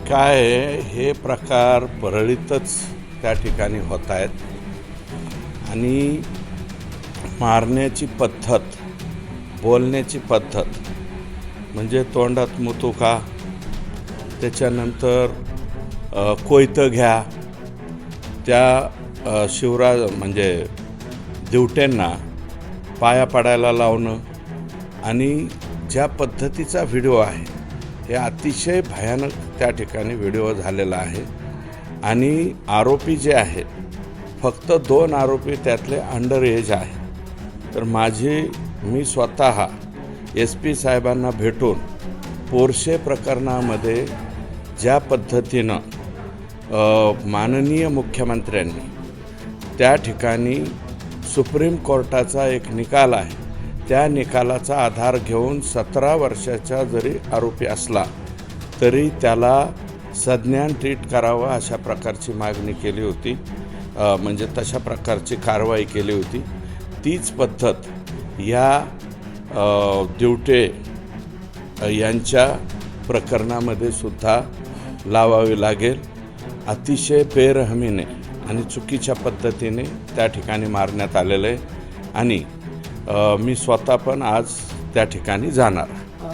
काय आहे, हे प्रकार परळीतच त्या ठिकाणी होत आहेत आणि मारण्याची पद्धत, बोलण्याची पद्धत म्हणजे तोंडात मुतुका, त्याच्यानंतर कोयतं घ्या, त्या शिवराज म्हणजे दिवट्यांना पाया पडायला लावणं आणि ज्या पद्धतीचा व्हिडिओ आहे हे अतिशय भयानक त्या ठिकाणी व्हिडिओ झालेला आहे. आणि आरोपी जे आहेत फक्त 2 आरोपी त्यातले अंडर एज आहे. तर मी स्वतः SP साहेबांना भेटून पोर्शे प्रकरणामध्ये ज्या पद्धतीनं माननीय मुख्यमंत्र्यांनी त्या ठिकाणी सुप्रीम कोर्टाचा एक निकाल आहे त्या निकालाचा आधार घेऊन 17 वर्षाचा जरी आरोपी असला तरी त्याला संज्ञान ट्रीट करावं अशा प्रकारची मागणी केली होती, म्हणजे तशा प्रकारची कारवाई केली होती. तीच पद्धत या दिवटे यांच्या प्रकरणामध्ये सुद्धा लावावी लागेल. अतिशय बेरहमीने आणि चुकीच्या पद्धतीने त्या ठिकाणी मारण्यात आलेलं आहे आणि मी स्वतः पण आज त्या ठिकाणी जाणार.